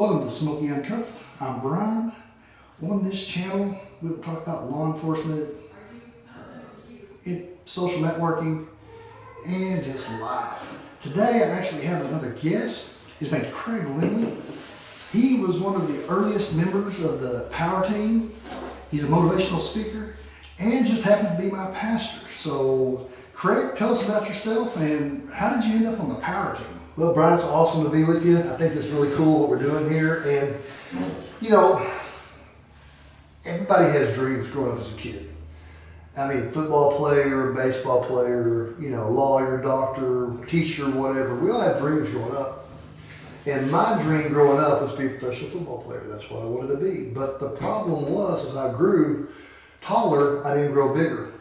Welcome to Smokey Uncuffed. I'm Brian. On this channel, we'll talk about law enforcement, social networking, and just life. Today, I actually have another guest. His name's Craig Lemley. He was one of the earliest members of the power team. He's a motivational speaker and just happens to be my pastor. So, Craig, tell us about yourself and how did you end up on the power team? Well, Brian, it's awesome to be with you. I think it's really cool what we're doing here. And, you know, everybody has dreams growing up as a kid. I mean, football player, baseball player, lawyer, doctor, teacher, whatever. We all have dreams growing up. And my dream growing up was to be a professional football player. That's what I wanted to be. But the problem was, as I grew taller, I didn't grow bigger.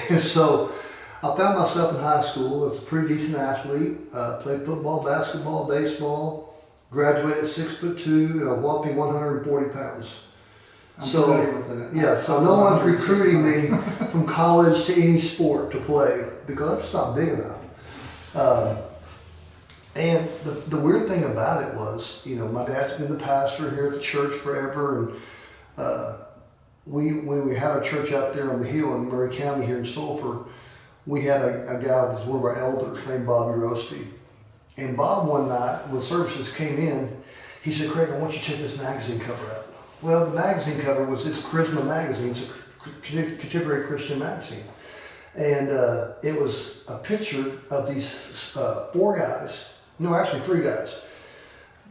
And so I found myself in high school as a pretty decent athlete, played football, basketball, baseball, graduated 6'2", a whopping 140 pounds. I'm familiar with that. Yeah, so no one's recruiting me from college to any sport to play because I'm just not big enough. And the weird thing about it was, my dad's been the pastor here at the church forever, and when we had our church out there on the hill in Murray County here in Sulphur, we had a guy that was one of our elders named Bobby Roasty. And Bob one night, when services came in, he said, "Craig, I want you to check this magazine cover out." Well, the magazine cover was this Charisma magazine. It's a contemporary Christian magazine. And it was a picture of these four guys, no, actually three guys,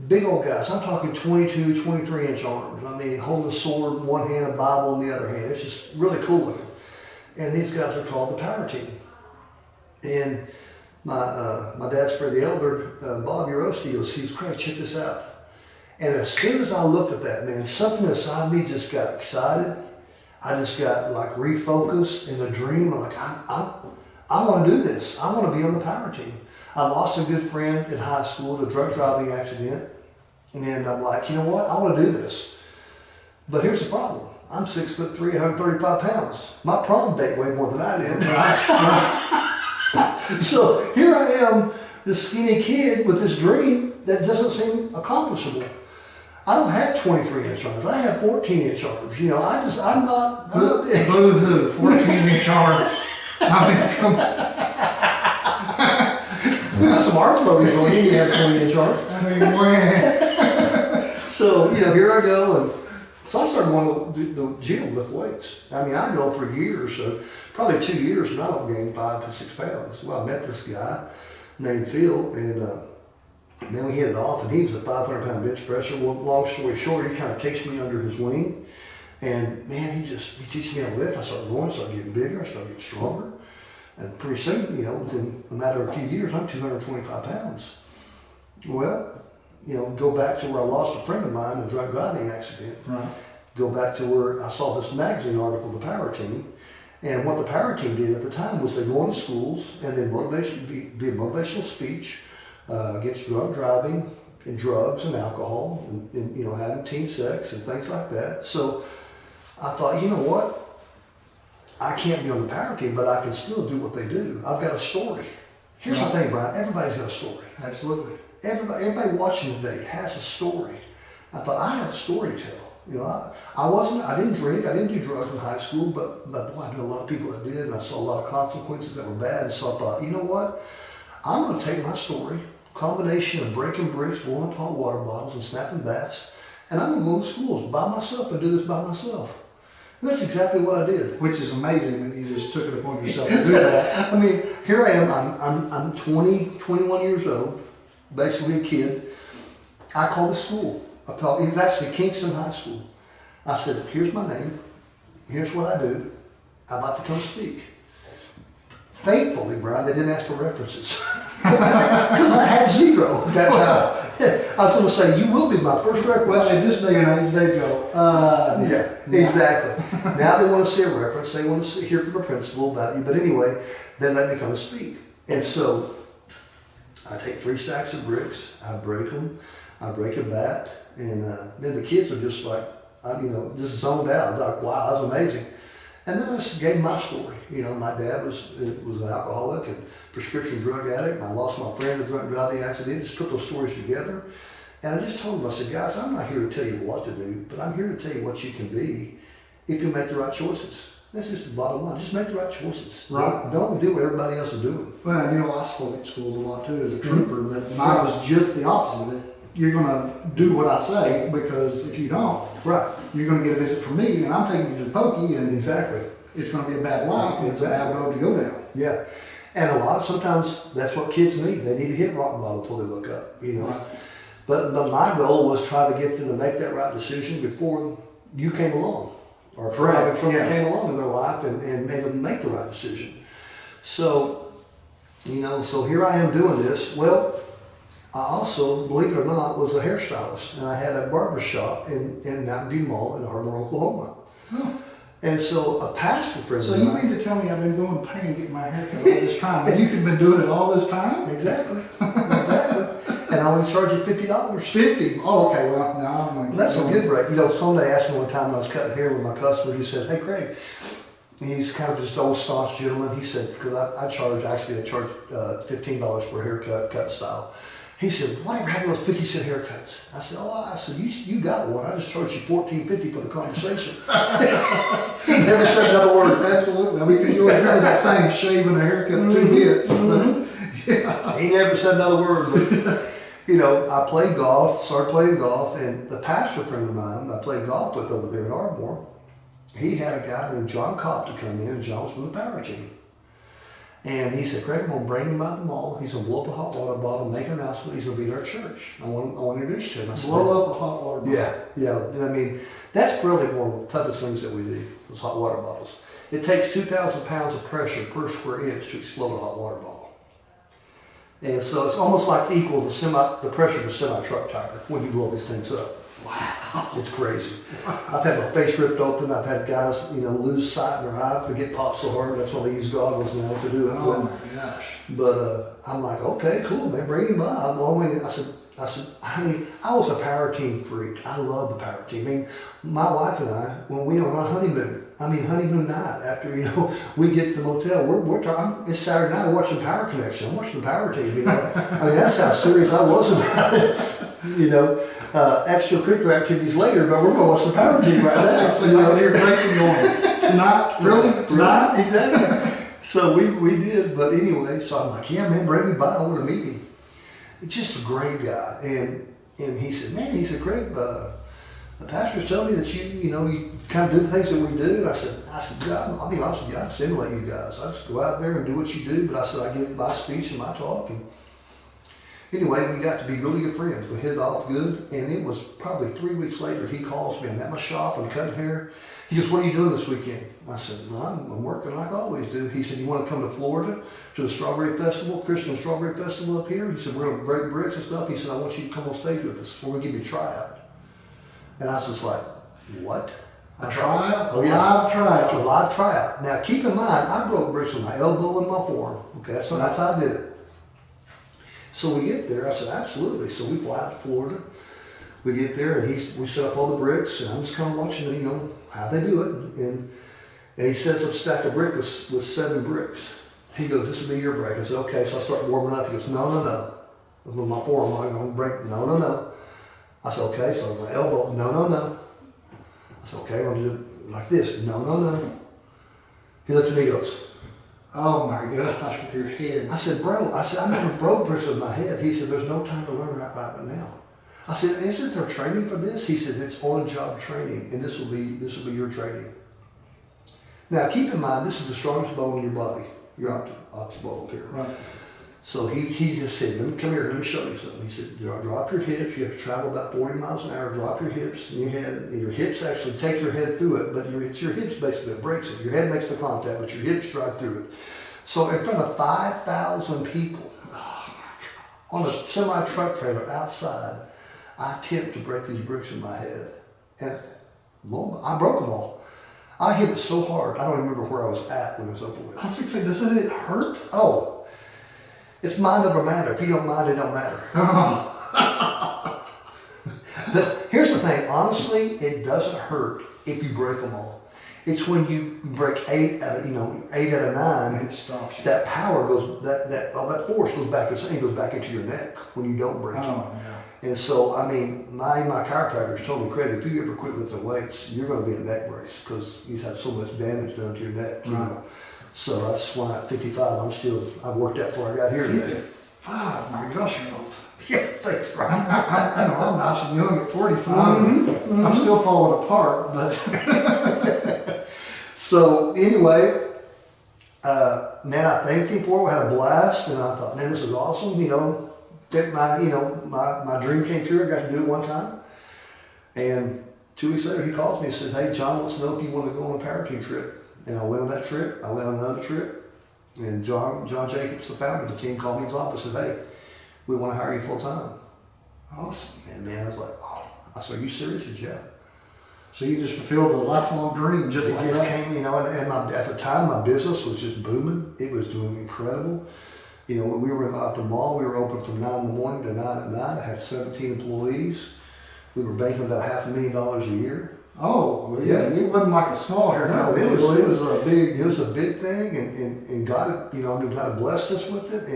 big old guys. I'm talking 22, 23-inch arms. I mean, holding a sword in one hand, a Bible in the other hand. It's just really cool looking. And these guys are called the power team. And my dad's friend, the elder, Bobby Roasty, he's Craig, check this out. And as soon as I looked at that, man, something inside me just got excited. I just got like refocused in a dream. I'm like, I want to do this. I want to be on the power team. I lost a good friend in high school to a drug driving accident. And I'm like, you know what? I want to do this. But here's the problem. I'm 6'3", 135 pounds. My prom date weighed more than I did. So here I am, this skinny kid with this dream that doesn't seem accomplishable. I don't have 23-inch arms. I have 14-inch arms. I'm not. Boo-hoo, 14-inch arms. I mean, come on. We got some arms loading on you. You have 20-inch arms. I mean, when? So, here I go. And so I started going to the gym with weights. I mean, I go for years, so probably 2 years, and I don't gain 5 to 6 pounds. Well, I met this guy named Phil, and then we hit it off, and he was a 500-pound bench presser. Well, long story short, he kind of takes me under his wing, and man, he teaches me how to lift. I started going, started getting bigger, I started getting stronger, and pretty soon, within a matter of a few years, I'm 225 pounds. Well, go back to where I lost a friend of mine in a drug driving accident. Right. Go back to where I saw this magazine article, The Power Team, and what the Power Team did at the time was they go into schools and then be a motivational speech against drug driving and drugs and alcohol and having teen sex and things like that. So I thought, you know what? I can't be on the power team, but I can still do what they do. I've got a story. Here's the thing, Brian. Everybody's got a story. Absolutely. Everybody watching today has a story. I thought, I have a story to tell. I didn't drink, I didn't do drugs in high school, but boy, I knew a lot of people that did, and I saw a lot of consequences that were bad. And so I thought, you know what? I'm going to take my story, combination of breaking bricks, blowing up hot water bottles, and snapping bats, and I'm going to go to schools by myself and do this by myself. And that's exactly what I did. Which is amazing that you just took it upon yourself to do that. I mean, here I am. I'm 21 years old, basically a kid. I called the school. It was actually Kingston High School. I said, "Here's my name. Here's what I do. I'd like to come speak." Thankfully, Brian, they didn't ask for references because I had zero at that time. I was going to say, "You will be my first reference." Well, in this day and age, they go, yeah, exactly. Now they want to see a reference. They want to hear from the principal about you. But anyway, then let me come and speak. And so I take 3 stacks of bricks. I break them. I break a bat. And then the kids are just like, just zoned out. I was like, wow, that was amazing. And then I just gave my story. My dad was an alcoholic and prescription drug addict. I lost my friend in a drug driving accident. Just put those stories together. And I just told him, I said, guys, I'm not here to tell you what to do, but I'm here to tell you what you can be if you make the right choices. That's just the bottom line. Just make the right choices. Right. Don't do what everybody else is doing. Well, you know, I spoke at schools a lot too as a trooper, but mine was just the opposite. You're going to do what I say, because if you don't, Right. you're going to get a visit from me, and I'm taking you to Pokey, and Exactly. it's going to be a bad life, and it's a bad road to go down. Yeah. And sometimes that's what kids need. They need to hit rock bottom until they look up, you know. Right. But my goal was try to get them to make that right decision before you came along, or Correct, trouble yeah. came along in their life and made them make the right decision. So, you know, so here I am doing this. Well, I also, believe it or not, was a hairstylist, and I had a barber shop in Mountain View Mall in Arbor, Oklahoma. Oh. And so a pastor friend So of you mine. mean to tell me I've been going to pain getting my hair cut all this time, and you've been doing it all this time? Exactly. Exactly. And I only charge you $50. 50? Oh, okay, well, now I'm going to... That's a good rate. You know, somebody asked me one time when I was cutting hair with my customer, he said, hey, Craig, and he's kind of just an old staunch gentleman. He said, because I charge $15 for a haircut, cut style. He said, whatever happened to those 50-cent haircuts? I said, you got one. I just charged you $14.50 for the conversation. He never said another word. Absolutely. I mean, because you remember that saying, shave and a haircut, 2 hits. Yeah. He never said another word. But, you know, I played golf, started playing golf, and the pastor friend of mine I played golf with over there in Ardmore, he had a guy named John Cobb to come in, and John was from the power team. And he said, Craig, I'm going to bring him out the mall. He's going to blow up a hot water bottle, make an announcement. He's going to be at our church. I want to introduce you to him. I said, Blow up a hot water bottle. Yeah. I mean, that's probably one of the toughest things that we do, is hot water bottles. It takes 2,000 pounds of pressure per square inch to explode a hot water bottle. And so it's almost like equal to the pressure of a semi-truck tire when you blow these things up. Wow. It's crazy. I've had my face ripped open. I've had guys, you know, lose sight in their eye. They get popped so hard. That's why they use goggles now to do it. Oh my gosh. But I'm like, okay, cool, man, bring him by. I said, honey, I was a power team freak. I love the power team. I mean, my wife and I, when we were on our honeymoon night, after, you know, we get to the motel, we're talking, it's Saturday night, watching Power Connection. I'm watching the power team, you know. I mean, that's how serious I was about it, you know. Extracurricular activities later, but we're going to watch the power team right now. So you hear Grayson going, tonight? Really? Tonight? Exactly. So we did, but anyway, so I'm like, yeah, man, bring me by, I want to meet him. He's just a great guy. And he said, man, Craig, the pastor's telling me that you kind of do the things that we do. And I said, God, I'll be honest with you, I just emulate you guys. I just go out there and do what you do. But I said, I give my speech and my talk. And anyway, we got to be really good friends. We hit it off good. And it was probably 3 weeks later, he calls me. I'm at my shop, I'm cutting hair. He goes, what are you doing this weekend? I said, well, I'm working like I always do. He said, you want to come to Florida to the Strawberry Festival, Christian Strawberry Festival up here? He said, we're going to break bricks and stuff. He said, I want you to come on stage with us. We're going to give you a tryout. And I was just like, what? A tryout? Oh, yeah. Live tryout. A live tryout. Now, keep in mind, I broke bricks with my elbow and my forearm. Okay, that's how I did it. So we get there. I said, absolutely. So we fly out to Florida. We get there, and we set up all the bricks, and I'm just kind of watching, you know, how they do it. And he sets up a stack of bricks with 7 bricks. He goes, this will be your break. I said, okay. So I start warming up. He goes, no. With my forearm, I'm going to break. No. I said, okay. So my elbow, no. I said, okay, we're going to do it like this. No. He looked at me and goes, Oh my gosh, with your head. I said, bro, I never broke bricks with my head. He said, there's no time to learn right now. I said, isn't there training for this? He said, it's on-job training, and this will be your training. Now, keep in mind, this is the strongest bone in your body, your occipital bone here. Right. So he just said, come here, let me show you something. He said, drop your hips. You have to travel about 40 miles an hour. Drop your hips in your head. And your hips actually take your head through it, but it's your hips basically that breaks it. Your head makes the contact, but your hips drive through it. So in front of 5,000 people, on a semi-truck trailer outside, I attempt to break these bricks in my head. And I broke them all. I hit it so hard, I don't remember where I was at when it was over with. I was going to say, doesn't it hurt? Oh, it's mind over matter. If you don't mind, it don't matter. Here's the thing, honestly, it doesn't hurt if you break them all. It's when you break 8 out of 9, And it stops you. that power goes, that force goes back, goes back into your neck when you don't break it. Oh, yeah. And so, I mean, my chiropractors told me, Craig, if you ever quit lifting weights, you're going to be in a neck brace because you've had so much damage done to your neck. You know? So that's why at 55, I've worked out before I got here today. 55, my gosh, you're old. Yeah, thanks, Brian. I'm nice and young at 45. I'm still falling apart, but. So anyway, man, I thanked him for it. We had a blast, and I thought, man, this is awesome. You know, my dream came true. I got to do it one time. And 2 weeks later, he calls me and says, hey, John wants to know if you want to go on a power team trip. And I went on that trip. I went on another trip. And John Jacobs, the founder of the team, called me in his office and said, hey, we want to hire you full time. Awesome. And man, I was like, oh. I said, are you serious? He said, yeah. So you just fulfilled a lifelong dream just like that? Came, you know, and at the time, my business was just booming. It was doing incredible. You know, when we were at the mall, we were open from 9 in the morning to 9 at night. I had 17 employees. We were making about $500,000 a year. Oh, well, yeah, it wasn't like a small haircut. No, it was a big. It was a big thing, and God, you know, I mean, God blessed us with it.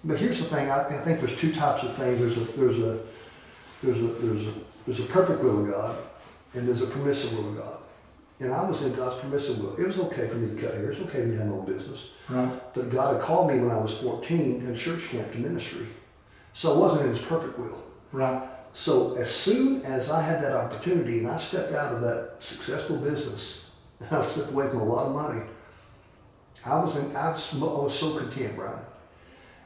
But here's the thing: I think there's two types of things. There's a perfect will of God, and there's a permissive will of God. And I was in God's permissive will. It was okay for me to cut hair. It's okay for me to have my own business. Right. But God had called me when I was 14 in church camp to ministry, so I wasn't in His perfect will. Right. So as soon as I had that opportunity and I stepped out of that successful business and I stepped away from a lot of money, I was so content, Brian.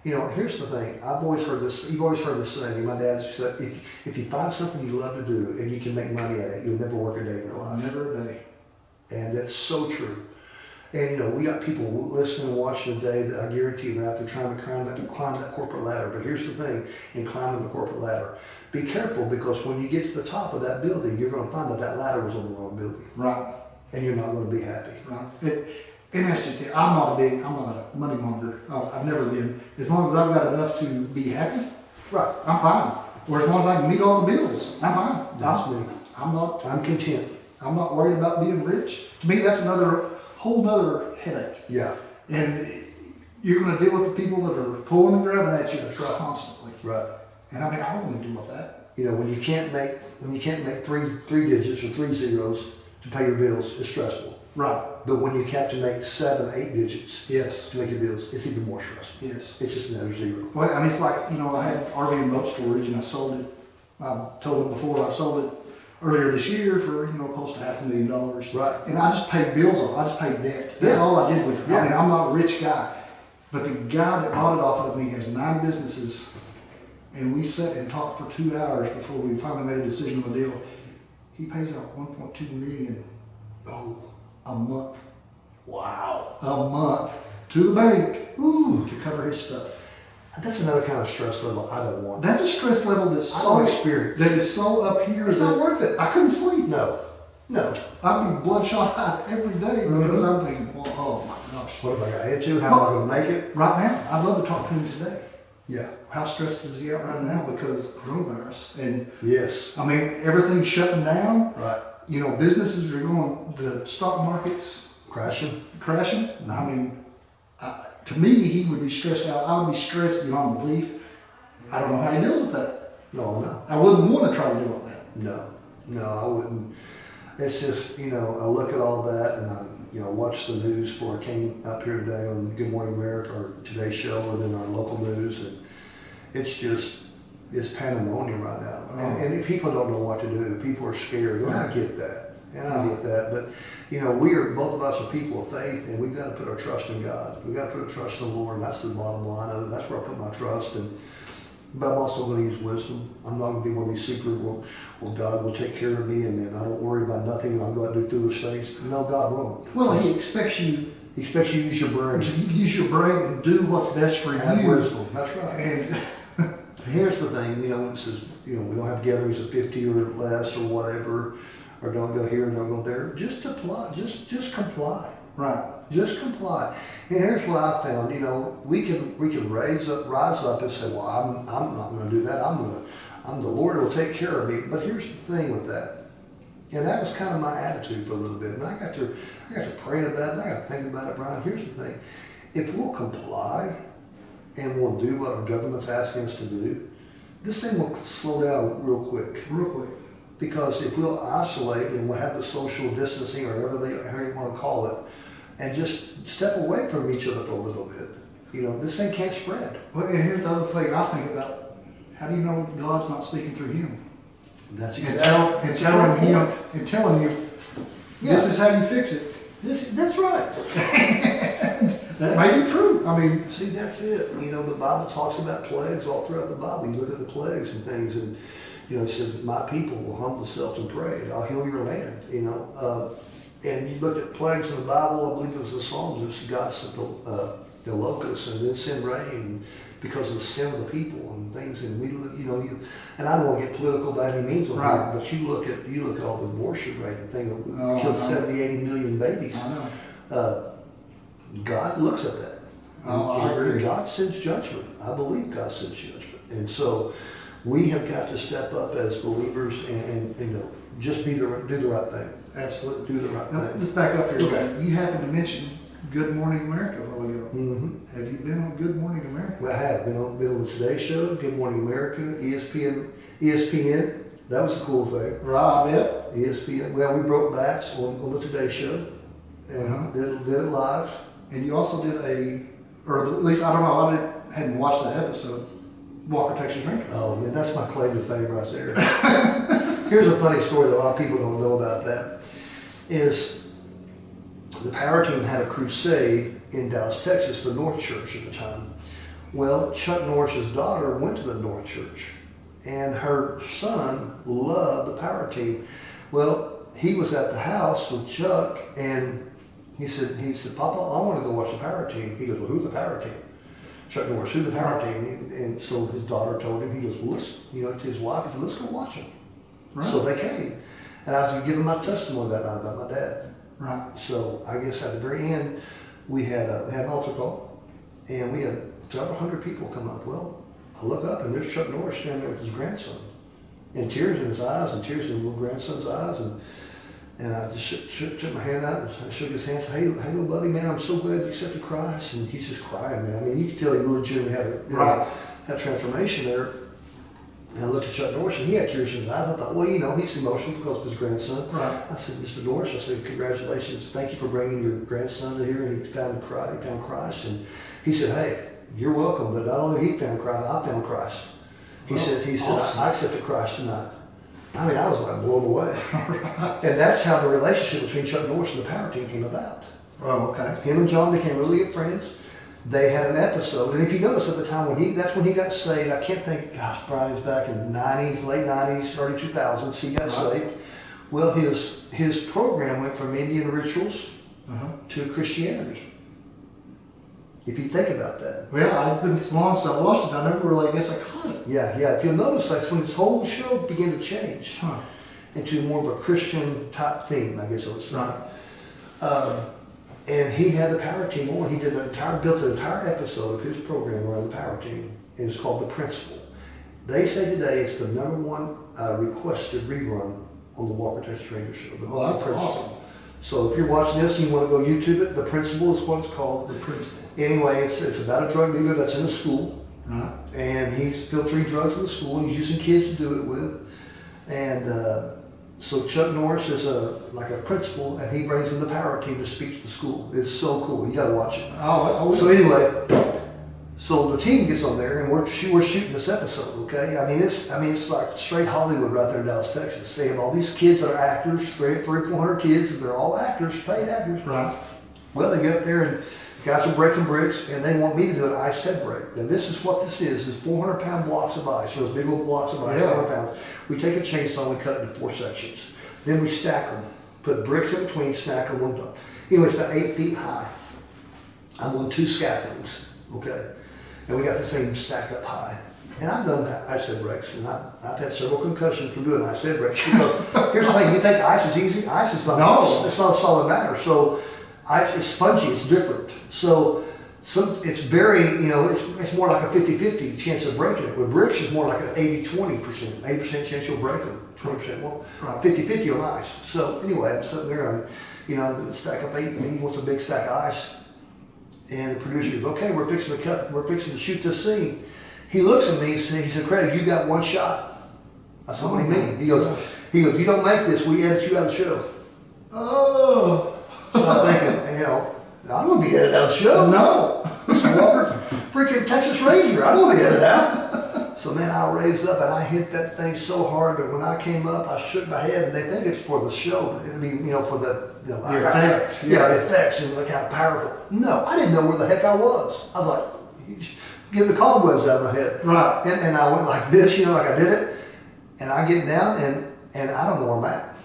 You know, here's the thing. I've always heard this. You've always heard this saying. My dad said, if you find something you love to do and you can make money at it, you'll never work a day in your life. Never a day. And that's so true. And you know, we got people listening and watching today that I guarantee they're out there trying to climb that corporate ladder. But here's the thing: in climbing the corporate ladder, be careful, because when you get to the top of that building, you're going to find that ladder was on the wrong building. Right. And you're not going to be happy. Right. And that's just it. I'm not a money monger. I've never been. As long as I've got enough to be happy, Right. I'm fine. Or as long as I can meet all the bills, I'm fine. That's me. I'm content. I'm not worried about being rich. To me, that's whole nother headache. Yeah. And you're going to deal with the people that are pulling and grabbing at you constantly. Right. And I mean, I don't want to deal with that. You know, when you can't make three digits or 3 zeros to pay your bills, it's stressful. Right. But when you have to make 7, 8 digits, yes, to make your bills, it's even more stressful. Yes. It's just another zero. Well, I mean, it's like, you know, I had RV and boat storage, and I sold it. I told them before, I sold it earlier this year for, you know, close to $500,000. Right. And I just paid bills off. I just paid debt. That's all I did with it. Yeah. I mean, I'm not a rich guy, but the guy that bought it off of me has 9 businesses, and we sat and talked for 2 hours before we finally made a decision on the deal. He pays out $1.2 million a month. Wow. A month to the bank to cover his stuff. That's another kind of stress level I don't want. That's a stress level that's that is so up here. It's not worth it. I couldn't sleep. No. I'd be bloodshot eyed every day because I'm thinking, well, oh my gosh. What have I got into? How am I going to make it? Right now, I'd love to talk to him today. Yeah. How stressed is he out right now because of coronavirus? And yes. I mean, everything's shutting down. Right. You know, businesses are going, the stock market's crashing. I mean, to me, he would be stressed out. I would be stressed beyond belief. I don't know how he deals with that. No. I wouldn't want to try to deal with that. No, I wouldn't. It's just, you know, I look at all that and I, you know, watch the news before I came up here today on Good Morning America or Today's Show and then our local news, and it's pandemonium right now. And people don't know what to do. People are scared, and I get that. But, you know, both of us are people of faith, and we've got to put our trust in God. We've got to put our trust in the Lord, and that's the bottom line of it. That's where I put my trust. But I'm also going to use wisdom. I'm not going to be one of these God will take care of me, and I don't worry about nothing, and I'll go out and do foolish things. No, God won't. Well, He expects you to use your brain. To use your brain and do what's best for Have you. wisdom. That's right. And here's the thing, you know, it says, you know, we don't have gatherings of 50 or less or whatever, or don't go here, don't go there. Just comply. Just comply. Right. Just comply. And here's what I found, you know, we can rise up and say, well, I'm not going to do that. The Lord will take care of me. But here's the thing with that. And that was kind of my attitude for a little bit. And I got to praying about it, and I got to think about it, Brian. Here's the thing. If we'll comply and we'll do what our government's asking us to do, this thing will slow down real quick. Real quick. Because if we'll isolate and we'll have the social distancing or however you want to call it, and just step away from each other for a little bit, this thing can't spread. Well, and here's the other thing I think about. How do you know God's not speaking through him? That's And telling you, this is how you fix it. That's right. That may be true. I mean, see, that's it. The Bible talks about plagues all throughout the Bible. You look at the plagues and things, and it says, "My people will humble themselves and pray, and I'll heal your land." And you look at plagues in the Bible. I believe it was the Psalms. It was God sent the locusts and then send rain because of the sin of the people and things. And we, and I don't want to get political by any means on right. that, but you look at all the abortion rate and thing that Oh, killed 70, 80 million babies. I know. God looks at that. Oh, I agree. God sends judgment. I believe God sends judgment. And so we have got to step up as believers and just do the right thing. Absolutely. Do the right Now, thing. let's back up here. Okay. You happened to mention Good Morning America a while ago. Mm-hmm. Have you been on Good Morning America? Well, I have been on the Today Show, Good Morning America, ESPN. That was a cool thing. Right, I bet. ESPN. Well, we broke backs on the Today Show and did it live. And you also did or at least I don't know, I hadn't watched that episode, Walker, Texas Ranger. Oh man, that's my claim to fame right there. Here's a funny story that a lot of people don't know about that. Is the Power Team had a crusade in Dallas, Texas, for North Church at the time. Well, Chuck Norris's daughter went to the North Church, and her son loved the Power Team. Well, he was at the house with Chuck, and he said, "Papa, I want to go watch the Power Team." He goes, "Well, who's the Power Team?" Chuck Norris, "Who's the Power Team?" And so his daughter told him. He goes, "Well, let's," to his wife, he said, "Let's go watch them." Right. So they came, and I was giving my testimony that night about my dad. Right. So I guess at the very end, we had an altar call, and we had several hundred people come up. Well, I look up, and there's Chuck Norris standing there with his grandson, and tears in his eyes, and tears in his little grandson's eyes, and I just shook my hand out, and I shook his hand, and said, hey, little buddy, man, I'm so glad you accepted Christ. And he's just crying, man. I mean, you could tell he really genuinely had that transformation there. And I looked at Chuck Norris, and he had tears in his eyes. I thought, well, he's emotional because of his grandson. Right. I said, Mr. Norris, I said, congratulations. Thank you for bringing your grandson to here, and he found Christ. And he said, hey, you're welcome. But not only he found Christ, I found Christ. He said, awesome. I accepted Christ tonight. I mean, I was like blown away. And that's how the relationship between Chuck Norris and the Power Team came about. Oh, okay. Him and John became really good friends. They had an episode, and if you notice at the time that's when he got saved. I can't think, gosh, Brian was back in the 90s, late 90s, early 2000s. He got saved. Well, his program went from Indian rituals to Christianity. If you think about that. Well, it's been so long since I watched it. I never really, I guess I caught it. Yeah. If you'll notice, that's when his whole show began to change into more of a Christian type theme, I guess I would say. Right. And he had the Power Team on. He built an entire episode of his program around the Power Team, and it's called The Principle. They say today it's the #1 requested rerun on the Walker, Texas Ranger show. Well, that's awesome. So if you're watching this and you want to go YouTube it, The Principle is what it's called. The Principle. Anyway, it's about a drug dealer that's in a school. Right. And he's filtering drugs in the school, and he's using kids to do it with. And so Chuck Norris is like a principal, and he brings in the Power Team to speak to the school. It's so cool. You got to watch it. So anyway, so the team gets on there, and we're shooting this episode. Okay, I mean it's like straight Hollywood right there in Dallas, Texas. They have all these kids that are actors, 300-400 kids, and they're all actors, paid actors. Right. Well, they get up there, and the guys are breaking bricks, and they want me to do an ice head break. Now this is what this is 400-pound blocks of ice. Those big old blocks of ice, 400 pounds. We take a chainsaw and we cut it into 4 sections. Then we stack them, put bricks in between, stack them one. Anyway, it's about 8 feet high. I'm on 2 scaffoldings, okay? And we got this thing stacked up high. And I've done ice head breaks, and I've had several concussions from doing ice head breaks. Because here's the thing, you think ice is easy? Ice is not. No. It's not a solid matter. So ice is spongy, it's different. So it's very, it's more like a 50-50 chance of breaking it. With bricks, it's more like an 80-20%. 80% chance you'll break them, 20%. Well, 50-50 on ice. So anyway, I'm sitting there, and stack up 8, and he wants a big stack of ice. And the producer goes, okay, we're fixing to shoot this scene. He looks at me, he said, Craig, you got one shot. I said, what do you mean? He goes, you don't make this, we edit you out of the show. Oh. So I'm thinking, I don't want to be edited out of the show. No. This Walker, freaking Texas Ranger, I don't want to get it out. So man, I raised up and I hit that thing so hard that when I came up, I shook my head, and they think it's for the show, but it'd be, for the effects. The effects and look how powerful. No, I didn't know where the heck I was. I was like, get the cobwebs out of my head. Right. And I went like this, like I did it, and I get down and I don't know where I'm at.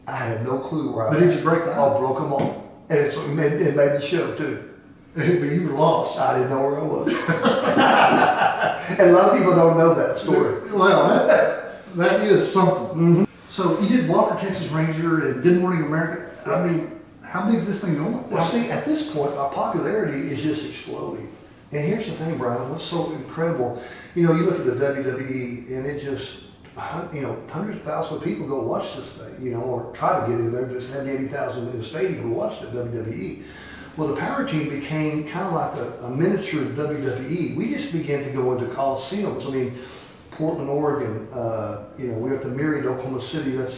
I had no clue where I was. But did you break that? I broke them all. And it made the show too. But you were lost. I didn't know where I was. And a lot of people don't know that story. Well, that is something. Mm-hmm. So you did Walker, Texas Ranger, and Good Morning America. I mean, how big is this thing going? Well, see, at this point, our popularity is just exploding. And here's the thing, Brian, what's so incredible, you look at the WWE and it just, hundreds of thousands of people go watch this thing, or try to get in there, just have 80,000 in the stadium who watched the WWE. Well, the power team became kind of like a miniature WWE. We just began to go into coliseums. I mean, Portland, Oregon, we're at the Myriad, Oklahoma City, that's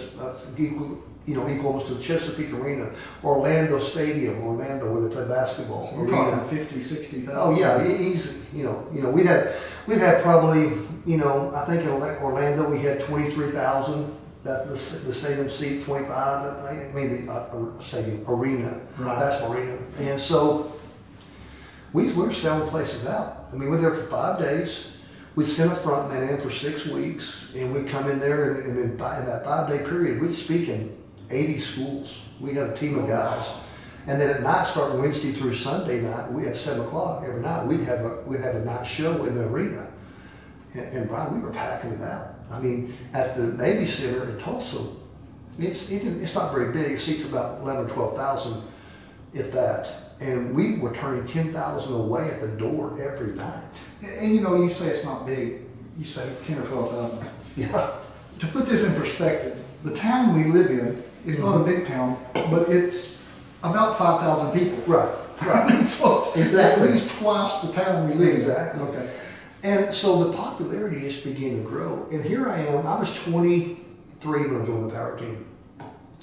equal, equal almost to the Chesapeake Arena. Orlando Stadium, Orlando, where they play basketball. So we're talking 50, 60,000. Oh yeah, easy. We'd had probably, I think in Orlando we had 23,000. That the stadium seat 25. I mean the stadium arena, right. Basketball arena. And so we were selling places out. I mean, we were there for 5 days. We'd send a front man in for 6 weeks, and we'd come in there, and then in that 5-day period, we'd speak in 80 schools. We had a team of guys. And then at night, starting Wednesday through Sunday night, we had 7 o'clock every night. We'd have a night show in the arena. And Brian, we were packing it out. I mean, at the Navy Center in Tulsa, it's not very big. It seats about 11 or 12,000, if that. And we were turning 10,000 away at the door every night. And you say it's not big. You say 10 or 12,000. Yeah. To put this in perspective, the town we live in is not a big town, but it's about 5,000 people. Right. Right. So it's exactly. At least twice the town we live in. Exactly. Okay. And so the popularity just began to grow. And here I am, I was 23 when I joined the power team.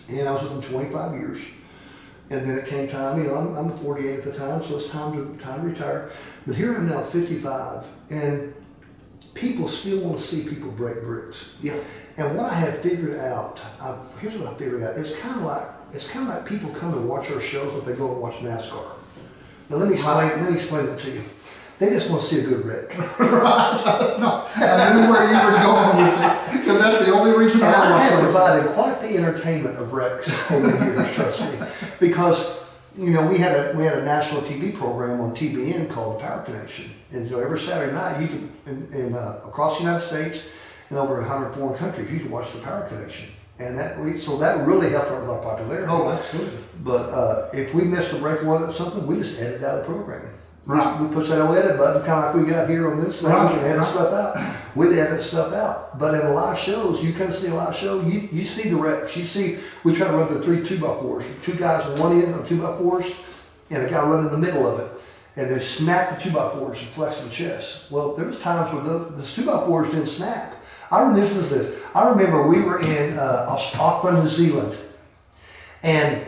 And I was with them 25 years. And then it came time, I'm 48 at the time, so it's time to retire. But here I am now 55, and people still want to see people break bricks. Yeah. And what I have figured out, here's what I figured out. It's kind of like people come and watch our shows, but they go and watch NASCAR. Now let me explain that to you. They just want to see a good wreck. Right. No, I knew where you were going with it, because that's the only reason And I watch have this. provided quite the entertainment of wrecks over the years, trust me. Because, we had a national TV program on TBN called The Power Connection. And so every Saturday night, you can, across the United States and over 100 foreign countries, you can watch The Power Connection. And that really helped with our popularity. Oh, absolutely. But if we missed a break or something, we just edited out the program. Right. We push that old edit button, kind of like we got here on this thing. Right. We can edit stuff out. We'd edit stuff out. But in a live shows, you come to see a live show, you see the wrecks. You see, we try to run the 3 2x4s. 2 guys on one end of 2x4s, and a guy running in the middle of it. And they snap the 2x4s and flex the chest. Well, there was times when the 2x4s didn't snap. I remember we were in Auckland, New Zealand, and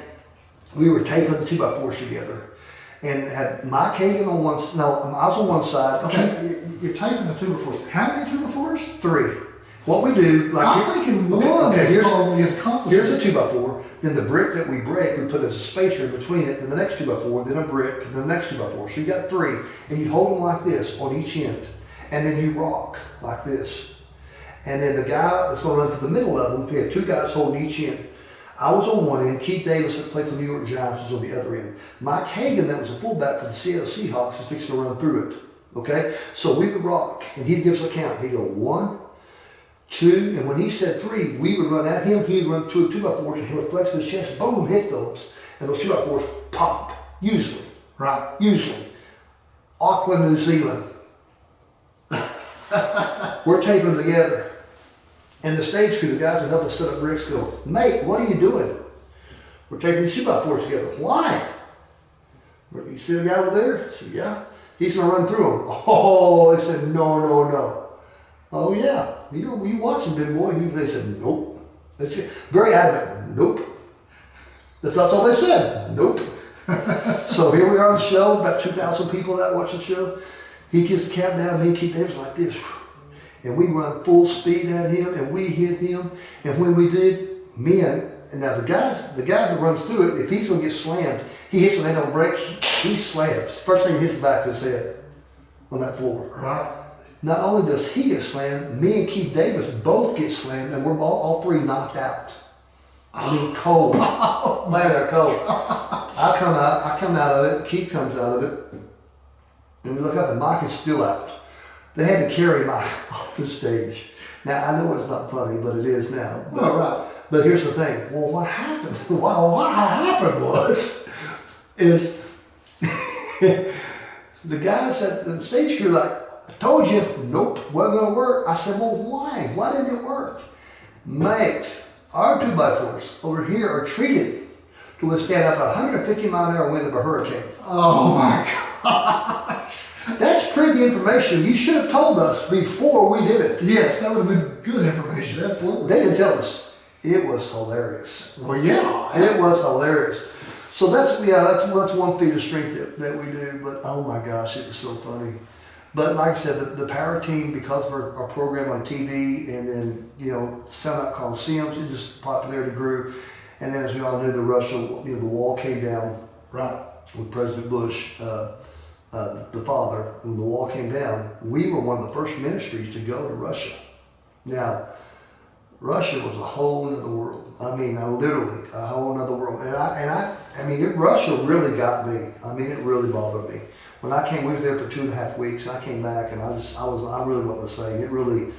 we were taping the 2x4s together. And had Mike Hagan on one side. No, I was on one side. Okay, you're taping the 2x4s. How many 2x4s? 3. What we do, I'm thinking one is probably the accomplishment. Here's a 2x4. Then the brick that we break, we put as a spacer in between it. Then the next 2x4. Then a brick. Then the next 2x4. So you got 3, and you hold them like this on each end, and then you rock like this. And then the guy that's going to run to the middle of them, we had 2 guys holding each end. I was on one end. Keith Davis, that played for the New York Giants, was on the other end. Mike Hagan, that was a fullback for the Seattle Seahawks, was fixing to run through it. Okay? So we would rock, and he'd give us a count. He'd go 1, 2, and when he said 3, we would run at him. He'd run 2 2x4s, and he would flex his chest, boom, hit those. And those 2x4s pop, usually. Right. Usually. Auckland, New Zealand. We're taping them together. And the stage crew, the guys that help us set up bricks, go, mate, what are you doing? We're taking the 2x4s together. Why? You see the guy over there? I said, yeah. He's going to run through them. Oh, they said, no. Oh, yeah. You watching, big boy? They said, nope. They said, very adamant, nope. That's all they said, nope. So here we are on the show, about 2,000 people that watch the show. He gets camped down, me and Keith Davis like this. And we run full speed at him, and we hit him. And when we did, and now the guy that runs through it, if he's going to get slammed, he hits and they don't break, he slams. First thing he hits back is his head on that floor. Right. Not only does he get slammed, me and Keith Davis both get slammed, and we're all three knocked out. I mean, cold. Man, they're cold. I come out of it, Keith comes out of it, and we look up and Mike is still out. They had to carry Mike off the stage. Now, I know it's not funny, but it is now. Well, right. But here's the thing. Well, what happened? Well, what happened is the guys at the stage crew like, I told you, nope, wasn't gonna work. I said, well, why? Why didn't it work? Mate, our 2x4s over here are treated to withstand up a 150-mile-an-hour wind of a hurricane. Oh my gosh. That's pretty information. You should have told us before we did it. Yes, that would have been good information, absolutely. They didn't tell us. It was hilarious. Well, yeah. It was hilarious. So that's one feat of strength that we do. But oh my gosh, it was so funny. But like I said, the power team, because of our program on TV, and then selling out coliseums, it just popularity grew. And then as we all knew, the wall came down. Right. With President Bush, the father, when the wall came down, we were one of the first ministries to go to Russia. Now, Russia was a whole other world. I mean, literally a whole other world. Russia really got me. I mean, it really bothered me. When I came, we were there for 2.5 weeks, and I came back, and I really wasn't the same. It really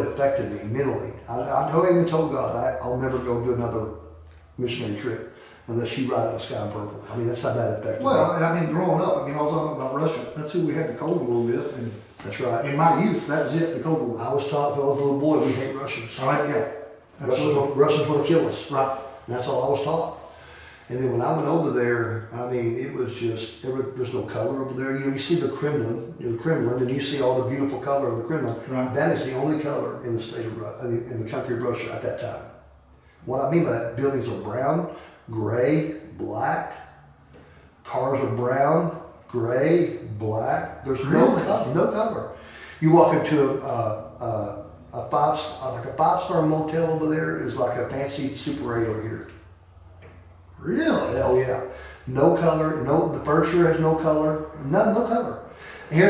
affected me mentally. I even told God, I'll never go do another missionary trip unless you ride in the sky purple. I mean, that's how bad it affected me. Well, and I mean, growing up, I was talking about Russia. That's who we had the Cold War with, and that's right. in my youth, that was it, the Cold War. I was taught when I was a little boy, we hate Russians. All right, yeah. Russians want to kill us. Right. And that's all I was taught. And then when I went over there, I mean, it was just, there's no color over there. You see the Kremlin, and you see all the beautiful color of the Kremlin. Right. That is the only color in the state of in the country of Russia at that time. What I mean by that, buildings are brown, gray, black. Cars are brown, gray, black. There's no color. You walk into a five-star motel over there is like a fancy Super 8 over here. Really? Hell yeah. No color, the furniture has no color, no color. And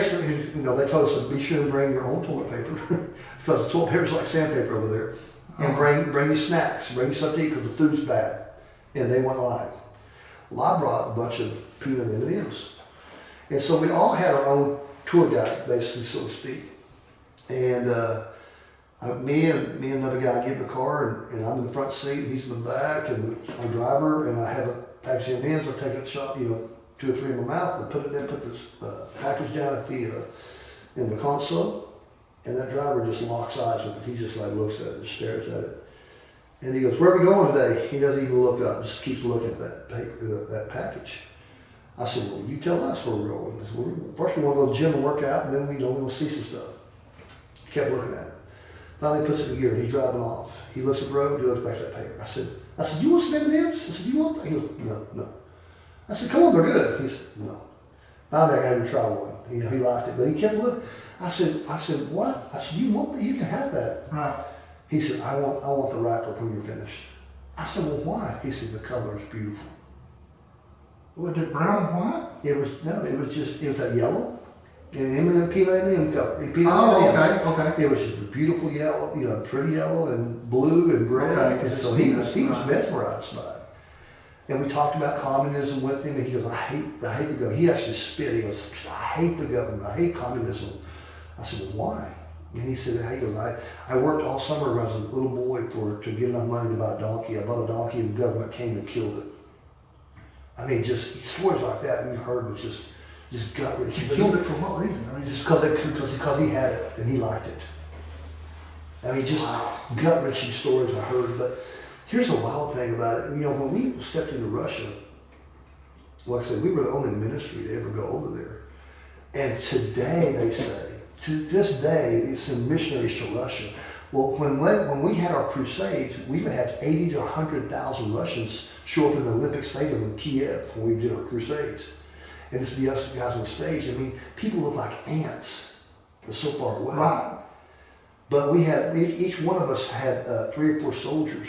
they told us to be sure to bring your own toilet paper because the toilet paper is like sandpaper over there. And bring you snacks, bring you something to eat because the food's bad. And they went live. Well, I brought a bunch of peanut M&Ms. And so we all had our own tour guide, basically, so to speak. And me and another guy get in the car, and I'm in the front seat, and he's in the back, and I'm a driver, and I have a package of M&Ms. I take a shot, 2 or 3 in my mouth, and put this package down at in the console, and that driver just locks eyes with it. He just looks at it, stares at it, and he goes, "Where are we going today?" He doesn't even look up; just keeps looking at that paper, that package. I said, "Well, you tell us where we're going." He said, "First we want to go to the gym and work out, and then we'll see some stuff." He kept looking at it. Finally puts it in gear, and he's driving off. He looks at the road, he looks back at that paper. I said, "You want some M&Ms?" I said, "You want that?" He goes, No. I said, "Come on, they're good." He said, "No." Finally, I had him try one. He liked it, but he kept looking. I said, "What?" I said, "You want that? You can have that." Right. He said, I want the wrapper when you're finished." I said, "Well, why?" He said, "The color is beautiful." Was it brown and white? It was a yellow. And peanut M&M color. Okay. It was just a beautiful yellow, pretty yellow and blue and gray. Okay, And so he was mesmerized by it. And we talked about communism with him, and he goes, I hate the government. He actually spit. He goes, "I hate the government. I hate communism." I said, "Well, why?" And he said, I worked all summer when I was a little boy to get enough money to buy a donkey. I bought a donkey, and the government came and killed it. I mean, just stories like that we heard was just gut wrenching. He killed it for what reason? Just because he had it and he liked it. I mean, just gut wrenching stories I heard. But here's the wild thing about it. When we stepped into Russia, like I said, we were the only ministry to ever go over there. And today, they say, to this day, it's in missionaries to Russia. Well, when we had our crusades, we would have 80 to 100,000 Russians show up in the Olympic Stadium in Kiev when we did our crusades. And it's be us guys on stage. I mean, people look like ants. They're so far away. Right. But we had, each one of us had 3 or 4 soldiers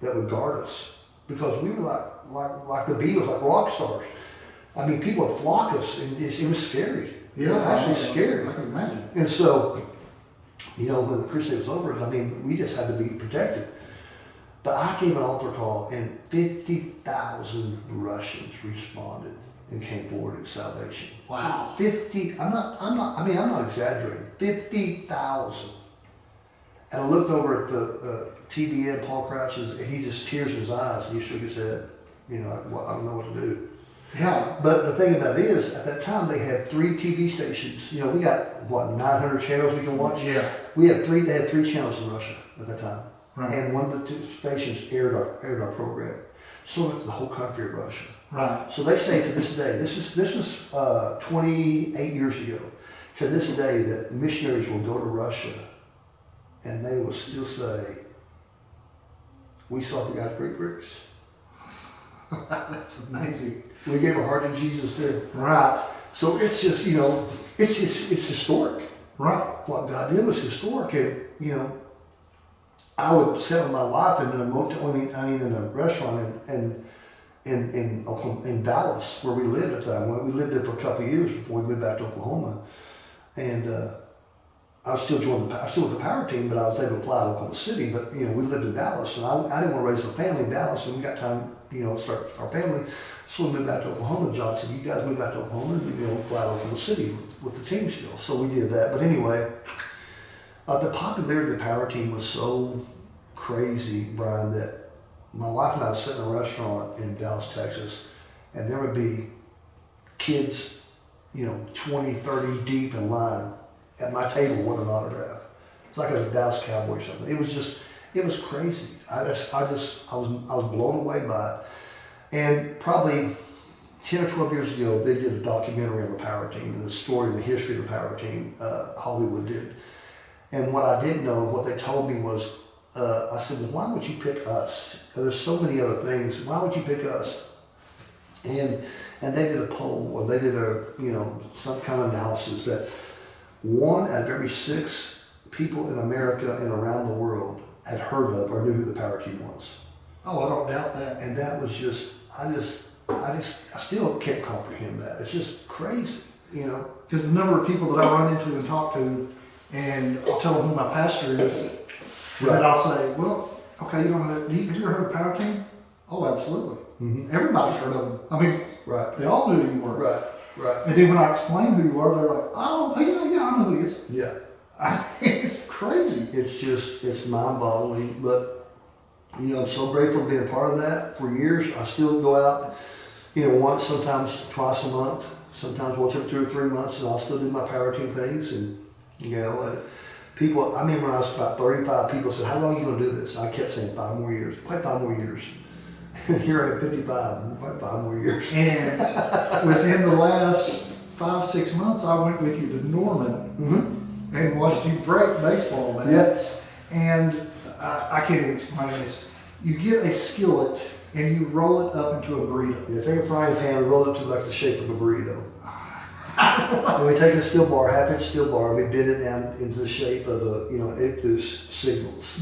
that would guard us because we were like the Beatles, like rock stars. I mean, people would flock us, and it was scary. Yeah, It was actually scary. I can imagine. And so, you know, when the crusade was over, I mean, we just had to be protected. But I gave an altar call, and 50,000 Russians responded and came forward in salvation. Wow. 50. I'm not exaggerating. 50,000. And I looked over at the TBN, Paul Crouch's, and he just tears in his eyes, and he shook his head. You know, I don't know what to do. Yeah. But the thing about it is, at that time, they had 3 TV stations. You know, we got, 900 channels we can watch? Yeah. They had 3 channels in Russia at that time. Right. And one of the 2 stations aired our program. So did the whole country of Russia. Right. So they say to this day, this was 28 years ago, to this day that missionaries will go to Russia and they will still say, we saw the guy's Greek bricks. That's amazing. We gave our heart to Jesus there. Right. So it's just, you know, it's historic. Right. What God did was historic. And, you know, I would sit with my wife in a motel, in a restaurant in Dallas, where we lived at that time. We lived there for a couple of years before we moved back to Oklahoma. And I was still with the power team, but I was able to fly to Oklahoma City. But, you know, we lived in Dallas, and I didn't want to raise a family in Dallas, and we got time, you know, to start our family. So we moved back to Oklahoma. John said, you guys move back to Oklahoma, and, you know, fly to Oklahoma City with the team still. So we did that. But anyway, the popularity of the power team was so crazy, Brian, that my wife and I would sit in a restaurant in Dallas, Texas, and there would be kids, you know, 20, 30 deep in line at my table wanting an autograph. It's like a Dallas Cowboy or something. It was crazy. I was blown away by it. And probably 10 or 12 years ago, they did a documentary on the power team and the story and the history of the power team, Hollywood did. And what I didn't know, what they told me was, I said, well, why would you pick us? There's so many other things. Why would you pick us? And they did a poll, or they did some kind of analysis that 1 out of every 6 people in America and around the world had heard of or knew who the power team was. Oh, I don't doubt that. And that was just, I still can't comprehend that. It's just crazy, you know. Because the number of people that I run into and talk to, and I'll tell them who my pastor is, Right. and I'll say, well, okay, have you ever heard of Power Team? Oh, absolutely. Mm-hmm. Everybody's heard of them. I mean, Right. they all knew who you were. Right. And then when I explain who you are, they're like, oh, yeah, I know who he is. Yeah. It's crazy. It's mind-boggling, but, you know, I'm so grateful to be a part of that for years. I still go out, you know, once, sometimes twice a month, sometimes once every 2 or 3 months, and I'll still do my power team things. And, you know, people, I remember when I was about 35, people said, how long are you going to do this? I kept saying 5 more years, probably 5 more years. Here I am 55, probably 5 more years. And within the last 5-6 months, I went with you to Norman and watched you break baseball bats. Yes. And I can't even explain this. You get a skillet and you roll it up into a burrito. Yeah, take a frying pan and roll it to like the shape of a burrito. And we take a steel bar, half-inch steel bar, and we bend it down into the shape of a, you know, ictus signals.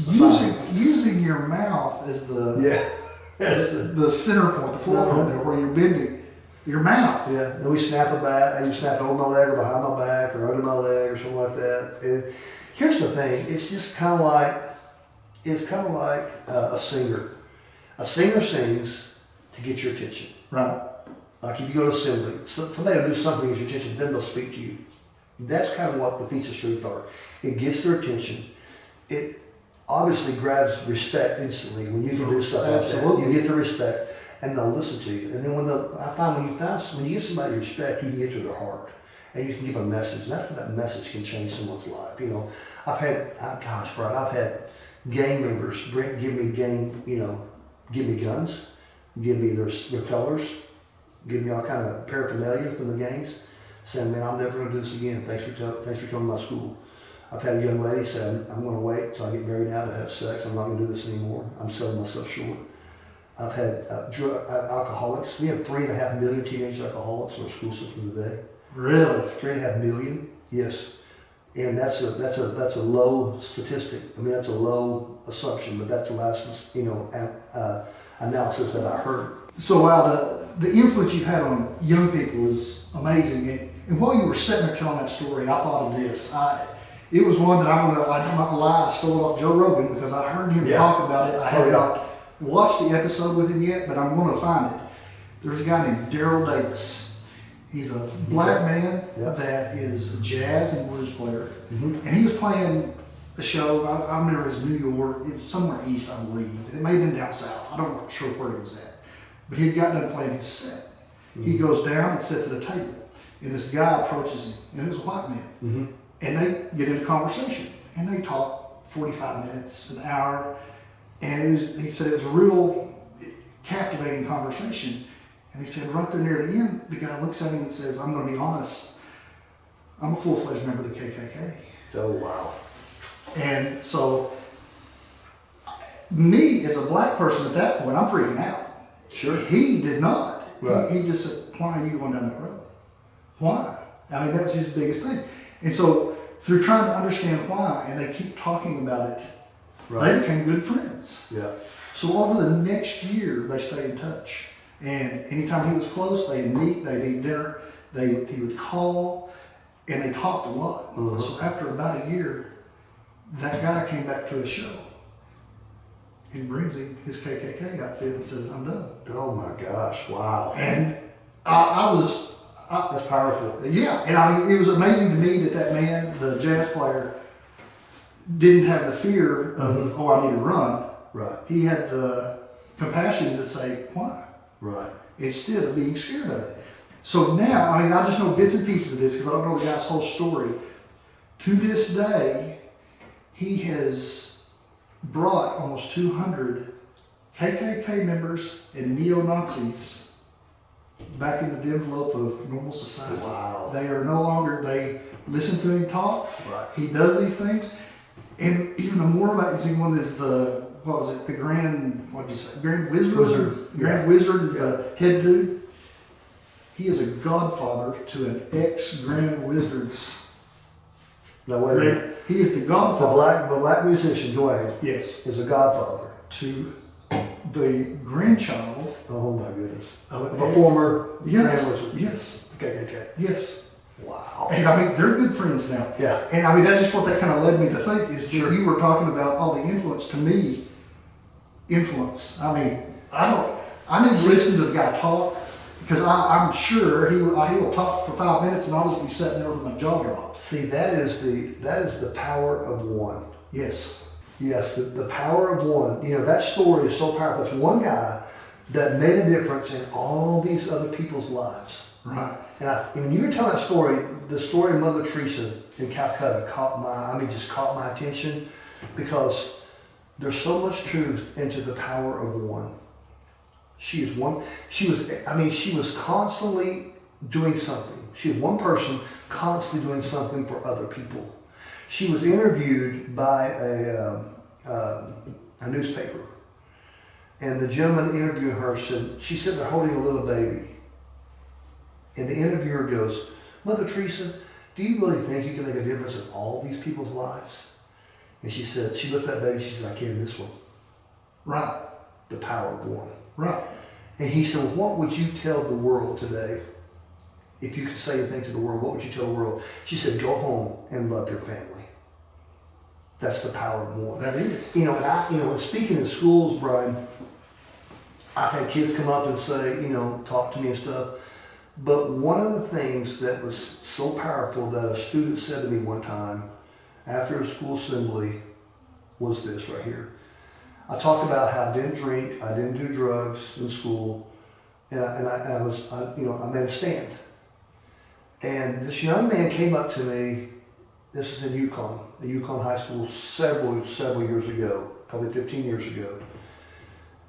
Using your mouth as the the center point, the fulcrum there where you're bending your mouth. Yeah, and we snap a bat, and you snap it over my leg or behind my back or under my leg or something like that. And here's the thing, it's just kind of like, a singer. A singer sings to get your attention. Right. Like if you go to assembly, somebody will do something to get your attention, then they'll speak to you. That's kind of what the Feats of Truth are. It gets their attention. It obviously grabs respect instantly when you can do stuff like that. You get the respect, and they'll listen to you. And then I find when you give somebody respect, you can get to their heart, and you can give a message. And after that message can change someone's life. You know, I've had gang members give me guns, give me their colors, give me all kind of paraphernalia from the gangs. saying, man, I'm never going to do this again. Thanks for coming to my school. I've had a young lady say, I'm going to wait till I get married now to have sex. I'm not going to do this anymore. I'm selling myself short. I've had alcoholics. We have 3.5 million teenage alcoholics in our school system today. Really? 3.5 million, yes. And that's a low statistic. I mean, that's a low assumption, but that's the last, analysis that I heard. So wow, the influence you've had on young people is amazing. And while you were sitting there telling that story, I thought of this. It was one that I'm not gonna lie, I stole it off Joe Rogan because I heard him talk about it. I have not watched the episode with him yet, but I'm going to find it. There's a guy named Daryl Davis. He's a black man that is a jazz and blues player. And he was playing a show, I remember it was New York, it was somewhere east, I believe. It may have been down south, I don't know sure where he was at. But he had gotten done playing his set. He goes down and sits at a table. And this guy approaches him, and it was a white man. And they get into conversation. And they talk 45 minutes, an hour. And he said it was a real captivating conversation. And he said right there near the end, the guy looks at him and says, I'm going to be honest, I'm a full-fledged member of the KKK. Oh, wow. And so, me as a black person at that point, I'm freaking out. Sure. He did not. Right. He just said, why are you going down that road? Why? I mean, that was his biggest thing. And so, through trying to understand why, and they keep talking about it, they became good friends. Yeah. So over the next year, they stayed in touch. And anytime he was close, they'd meet, they'd eat dinner, he would call, and they talked a lot. So after about a year, that guy came back to his show. He brings him his KKK outfit and says, I'm done. Oh my gosh, wow. And that's powerful. Yeah, and I mean, it was amazing to me that man, the jazz player, didn't have the fear of, I need to run. Right. He had the compassion to say, why? Right. Instead of being scared of it. So now, I mean, I just know bits and pieces of this because I don't know the guy's whole story. To this day, he has brought almost 200 KKK members and neo-Nazis back into the envelope of normal society. Wow. They are no longer, they listen to him talk. Right. He does these things. And even the more amazing one is the Grand Wizard? Grand Wizard is the head dude. He is a godfather to an ex-Grand Wizard's. No, wait a minute. He is the godfather. The black musician, Dwayne, Yes. is a godfather. To the grandchild. Oh my goodness. Of a former Grand Wizard. Yes. KKK. Yes. Wow. And I mean, they're good friends now. Yeah. And I mean, that's just what that kind of led me to think is that you were talking about all the influence. To me, influence. I mean, I need to listen to the guy talk because I'm sure he will talk for 5 minutes and I'll just be sitting there with my jaw dropped. See, that is the power of one. Yes. Yes, the power of one. You know, that story is so powerful. That's one guy that made a difference in all these other people's lives. Right. And when you were telling that story, the story of Mother Teresa in Calcutta caught my attention because there's so much truth into the power of one. She was constantly doing something. She was one person constantly doing something for other people. She was interviewed by a newspaper. And the gentleman interviewing her said, she's sitting there holding a little baby. And the interviewer goes, Mother Teresa, do you really think you can make a difference in all these people's lives? And she said, she looked at that baby, she said, I can in this one. Right. The power of one. Right. And he said, well, what would you tell the world today? If you could say anything to the world, what would you tell the world? She said, go home and love your family. That's the power of one. That is. And speaking in schools, Brian, I've had kids come up and say, talk to me and stuff. But one of the things that was so powerful that a student said to me one time after a school assembly was this right here. I talked about how I didn't drink, I didn't do drugs in school, and I made a stand. And this young man came up to me. This is in Yukon High School, several years ago, probably 15 years ago.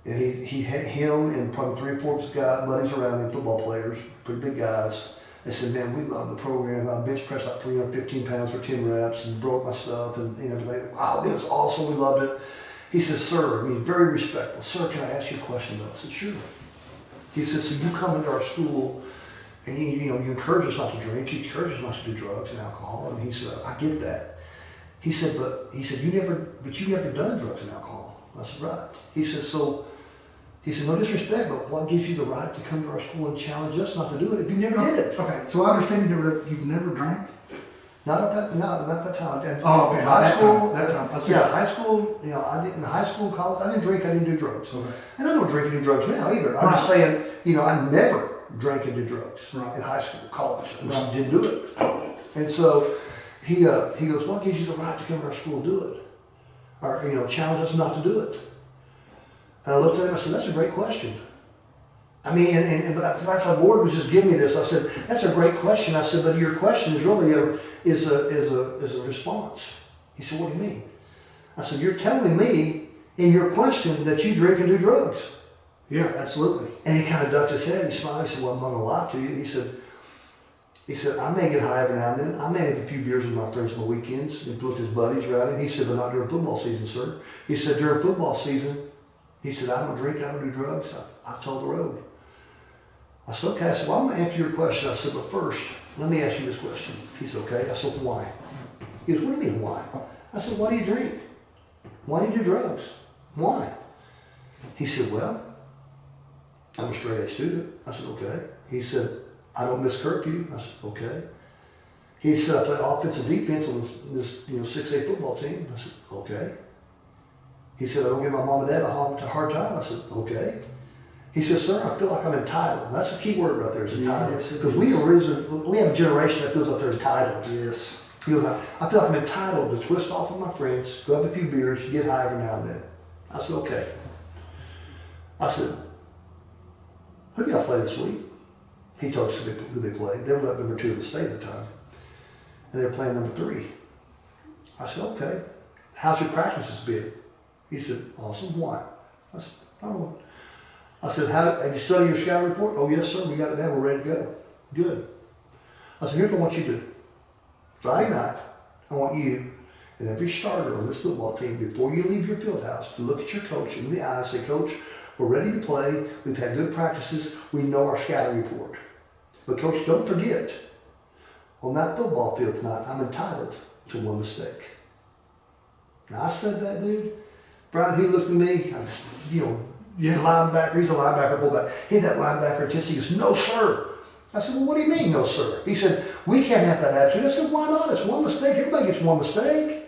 And he had him and probably 3 or 4 of his buddies around him, football players, pretty big guys. They said, man, we love the program. I bench pressed like 315 pounds for 10 reps and broke my stuff and everything. Wow, it was awesome. We loved it. He says, sir, I mean, very respectful. Sir, can I ask you a question though? I said, sure. He said, so you come into our school and you encourage us not to drink, you encourage us not to do drugs and alcohol. And he said, I get that. He said, you never done drugs and alcohol. I said, right. He said, no disrespect, but what gives you the right to come to our school and challenge us not to do it if you never did it? Okay, so I understand you've never drank? Not at that time. Oh, okay, High school, that time. Yeah, high school, I didn't, in high school, college, I didn't drink, I didn't do drugs. Okay. And I don't drink and do drugs now either. I'm just saying, I never drank and did drugs in high school, college. I just didn't do it. And so he goes, what gives you the right to come to our school and do it? Or, challenge us not to do it? And I looked at him and I said, that's a great question. I mean, and the Lord was just giving me this. I said, that's a great question. I said, but your question is really is a response. He said, what do you mean? I said, you're telling me in your question that you drink and do drugs. Yeah, absolutely. And he kind of ducked his head. He smiled. He said, well, I'm not going to lie to you. He said, I may get high every now and then. I may have a few beers with my friends on the weekends and with his buddies around him. He said, but not during football season, sir. He said, during football season, he said, I don't drink, I don't do drugs. I told the road. I said, okay. I said, well, I'm going to answer your question. I said, but first, let me ask you this question. He said, okay. I said, why? He goes, what do you mean, why? I said, why do you drink? Why do you do drugs? Why? He said, well, I'm a straight A student. I said, okay. He said, I don't miss curfew. I said, okay. He said, I play offense and defense on this 6A football team. I said, okay. He said, I don't give my mom and dad a hard time. I said, okay. He says, sir, I feel like I'm entitled. And that's the key word right there, is entitled. Yes, because we have a generation that feels like they're entitled. Yes. He goes, I feel like I'm entitled to twist off with my friends, go have a few beers, get high every now and then. I said, okay. I said, who do y'all play this week? He told us who they played. They were number 2 in the state at the time. And they were playing number 3. I said, okay. How's your practices been? He said, awesome. Why? I said, I don't know. I said, have you studied your scout report? Oh, yes, sir. We got it down. We're ready to go. Good. I said, here's what I want you to do. Friday night, I want you and every starter on this football team, before you leave your field house, to look at your coach in the eye and say, Coach, we're ready to play. We've had good practices. We know our scouting report. But, Coach, don't forget, on that football field tonight, I'm entitled to one mistake. Now, I said that, dude. Brian, he looked at me. Linebacker. He's a linebacker, fullback. He had that linebacker attention. He goes, no, sir. I said, well, what do you mean, no, sir? He said, we can't have that attitude. I said, why not? It's one mistake. Everybody gets one mistake.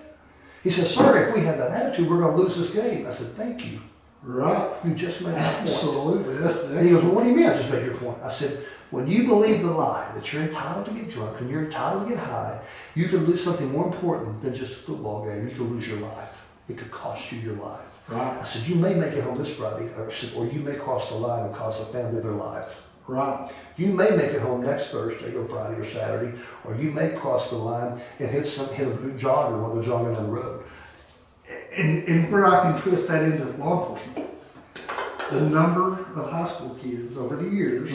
He said, sir, if we have that attitude, we're going to lose this game. I said, thank you. Right. You just made my point. Absolutely. And he goes, well, what do you mean I just made your point? I said, when you believe the lie that you're entitled to get drunk and you're entitled to get high, you can lose something more important than just a football game. You can lose your life. It could cost you your life. Right. I said, you may make it home this Friday, or you may cross the line and cost the family their life. Right. You may make it home next Thursday or Friday or Saturday, or you may cross the line and hit a jogger while they're jogging down the road. And where I can twist that into law enforcement, the number of high school kids over the years,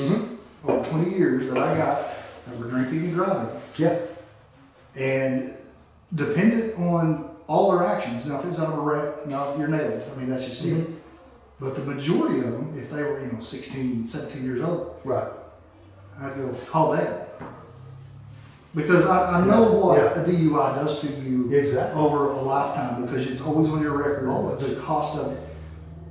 over 20 years that I got that were drinking and driving. Yeah. And dependent on all their actions, now if it's out of a wreck, now you're nailed. I mean, that's just it. But the majority of them, if they were, 16, 17 years old, Right. I'd go, call dad. Because I know what a DUI does to you over a lifetime, because it's always on your record, Always. the cost of it.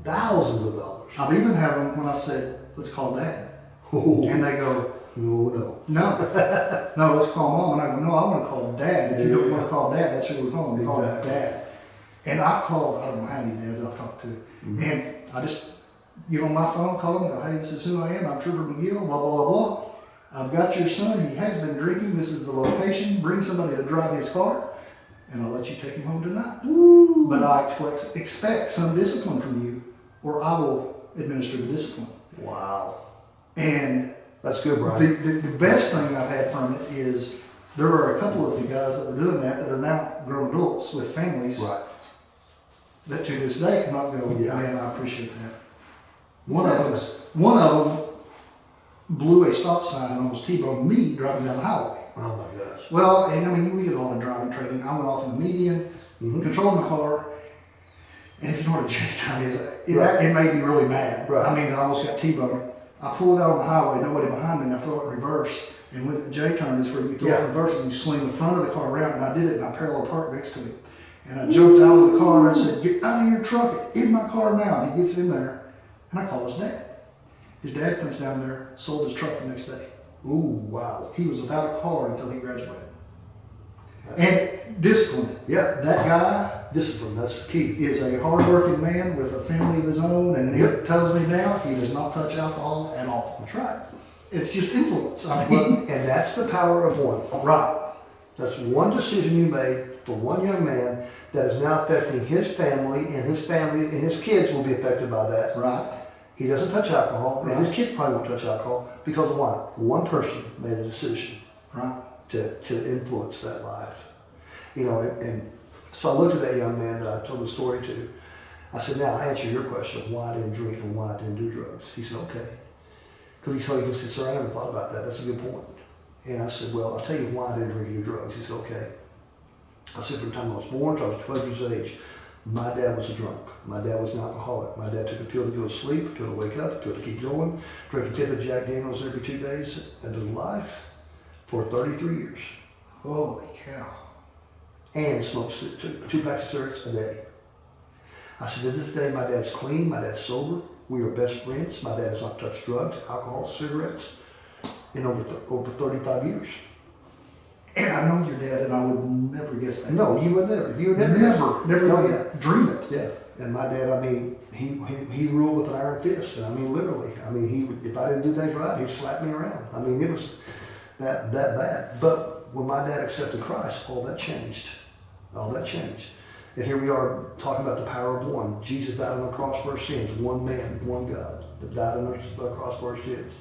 Thousands of dollars. I've even had them when I said, let's call dad. Oh. And they go, No. no, let's call mom. And I go, no, I want to call dad. If you don't want to call dad, that's who we're calling. We call dad. And I've called, I don't know how many dads I've talked to. And I just get on my phone, call them, go, hey, this is who I am. I'm Trooper McGill, blah, blah, blah, blah. I've got your son. He has been drinking. This is the location. Bring somebody to drive his car, and I'll let you take him home tonight. Ooh. But I expect some discipline from you, or I will administer the discipline. Wow. And that's good, Brian. The best thing I've had from it is there are a couple of the guys that were doing that are now grown adults with families. Right. That to this day cannot go, man, I appreciate that. One of them blew a stop sign and almost T-boned me driving down the highway. Oh my gosh. Well, and I mean, we get a lot of driving training. I went off in the median, controlled my car, and if you know what a J-turn is, it made me really mad. Right. I mean, I almost got T-boned. I pulled out on the highway, nobody behind me, and I throw it in reverse. And when the J-turn is where you throw it in reverse and you swing the front of the car around, and I did it, and I parallel parked next to me. And I jumped out of the car and I said, "Get out of your truck, in my car now." And he gets in there, and I call his dad. His dad comes down there, sold his truck the next day. Ooh, wow. He was without a car until he graduated. And discipline. Yeah. That guy Discipline, that's the key. is a hardworking man with a family of his own, and he tells me now he does not touch alcohol at all. That's right. It's just influence. I mean, And that's the power of one. right. That's one decision you made for one young man that is now affecting his family, and his kids will be affected by that. Right. He doesn't touch alcohol, and Right. his kids probably won't touch alcohol because of what? One person made a decision Right. to influence that life. You know, and so I looked at that young man that I told the story to. I said, "Now I answer your question of why I didn't drink and why I didn't do drugs." He said, "Okay." Because he said, "Sir, I never thought about that. That's a good point." And I said, "Well, I'll tell you why I didn't drink and do drugs." He said, "Okay." I said, "From the time I was born till I was 12 years of age, my dad was a drunk. My dad was an alcoholic. My dad took a pill to go to sleep, a pill to wake up, a pill to keep going, drank a fifth of Jack Daniels every 2 days of his life for 33 years. Holy cow. And smoked two packs of cigarettes a day." I said, "To this day, my dad's clean, my dad's sober. We are best friends. My dad has not touched drugs, alcohol, cigarettes in over 35 years. And I know your dad, and I would never guess that. No, you would never. You would never. Never No, yeah. dream it. Yeah. And my dad, I mean, he ruled with an iron fist. And I mean, literally. I mean, if I didn't do things right, he'd slap me around. I mean, it was that bad. But when my dad accepted Christ, all that changed. All that changed. And here we are talking about the power of one. Jesus died on the cross for our sins. One man, one God that died on the cross for our sins.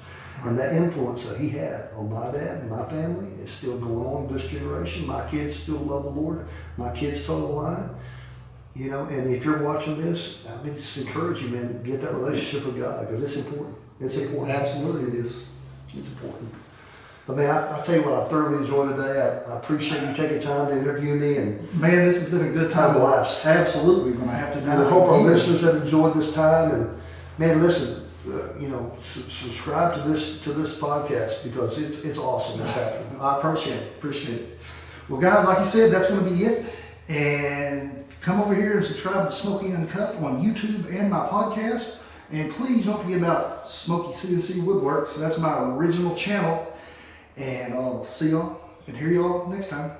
And that influence that he had on my dad and my family is still going on in this generation. My kids still love the Lord. My kids toe the line. You know, and if you're watching this, I mean, just encourage you, man, get that relationship with God because it's important. It's important. Absolutely it is. It's important. But man, I'll tell you what, I thoroughly enjoyed today. I appreciate you taking time to interview me, and Man, this has been a good time. I'm blessed. Absolutely. When I have to do and I it hope our again. listeners have enjoyed this time. And man, listen, you know, subscribe to this podcast because it's awesome what's happening. I appreciate it. Well, guys, like you said, that's going to be it. And come over here and subscribe to Smokey Uncuffed on YouTube and my podcast. And please don't forget about Smokey CNC Woodworks. That's my original channel. And I'll see y'all and hear y'all next time.